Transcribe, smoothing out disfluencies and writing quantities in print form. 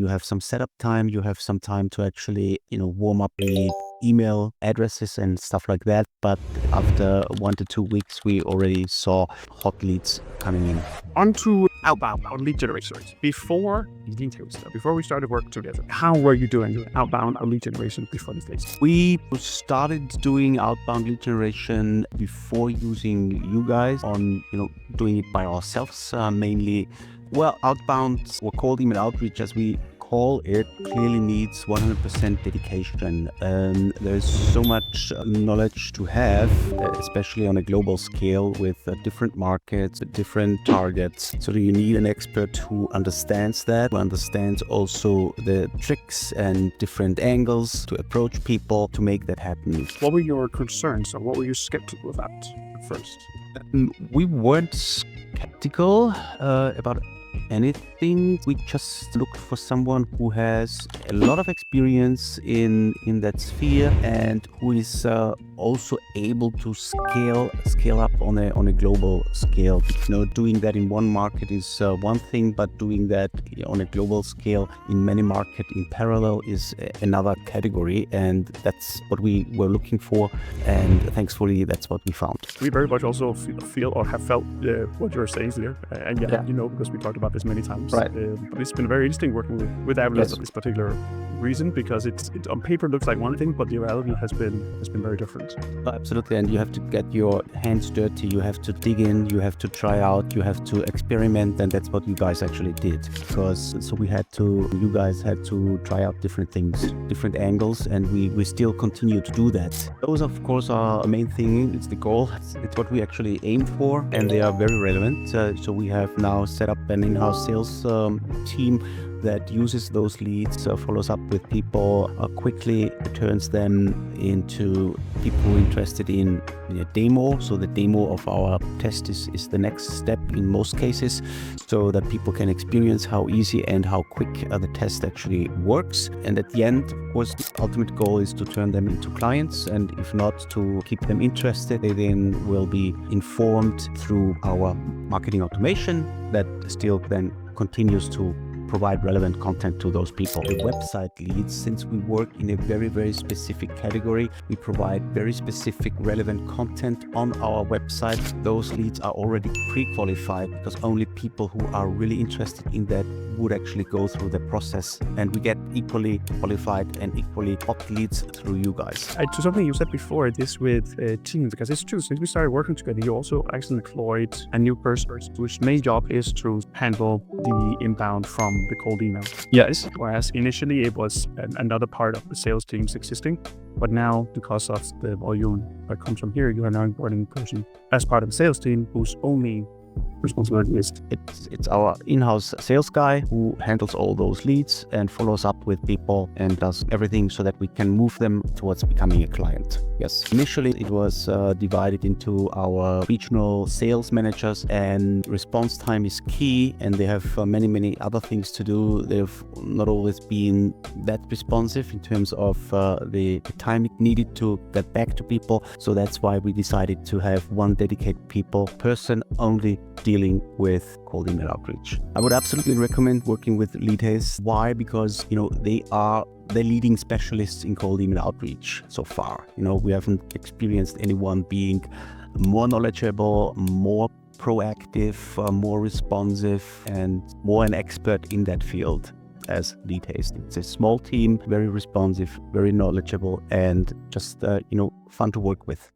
you have some setup time, you have some time to actually, warm up the email addresses and stuff like that. But after 1 to 2 weeks, we already saw hot leads coming in. On to outbound or lead generation. Before LeadHaste, before we started working together, how were you doing outbound or lead generation before LeadHaste? We started doing outbound lead generation before using you guys on, doing it by ourselves, mainly. Well, outbound or cold email outreach, as we call it, clearly needs 100% dedication. There's so much knowledge to have, especially on a global scale with different markets, different targets. So you need an expert who understands that, who understands also the tricks and different angles to approach people to make that happen. What were your concerns or what were you skeptical about at first? We weren't skeptical about anything. We just looked for someone who has a lot of experience in that sphere and who is also able to scale up on a global scale. Doing that in one market is one thing, but doing that on a global scale in many markets in parallel is another category, and that's what we were looking for, and thankfully that's what we found. We very much also feel or have felt what you're saying there, and because we talked about this many times. Right. But it's been very interesting working with Aviloo for this particular reason, because it on paper looks like one thing, but the reality has been very different. Absolutely, and you have to get your hands dirty, you have to dig in, you have to try out, you have to experiment, and that's what you guys actually did. Because you guys had to try out different things, different angles, and we still continue to do that. Those, of course, are a main thing. It's the goal. It's what we actually aim for, and they are very relevant. So we have now set up an in-house sales team that uses those leads, follows up with people quickly, turns them into people interested in a demo. So the demo of our test is the next step in most cases, so that people can experience how easy and how quick the test actually works. And at the end, of course, the ultimate goal is to turn them into clients, and if not, to keep them interested. They then will be informed through our marketing automation that still then continues to provide relevant content to those people. The website leads, since we work in a very, very specific category, we provide very specific relevant content on our website. Those leads are already pre-qualified, because only people who are really interested in that would actually go through the process, and we get equally qualified and equally hot leads through you guys. To something you said before, this with teams, because it's true, since we started working together, you also actually employed a new person whose main job is to handle the inbound from the cold email. Yes. Whereas initially it was another part of the sales teams existing, but now because of the volume that comes from here, you are now importing a person as part of the sales team whose only responsibility is it's our in-house sales guy who handles all those leads and follows up with people and does everything so that we can move them towards becoming a client. Yes. Initially, it was divided into our regional sales managers, and response time is key, and they have many other things to do. They've not always been that responsive in terms of the time it needed to get back to people. So that's why we decided to have one dedicated person only dealing with cold email outreach. I would absolutely recommend working with LeadHaste. Why? Because they are the leading specialists in cold email outreach so far. We haven't experienced anyone being more knowledgeable, more proactive, more responsive, and more an expert in that field as LeadHaste. It's a small team, very responsive, very knowledgeable, and just fun to work with.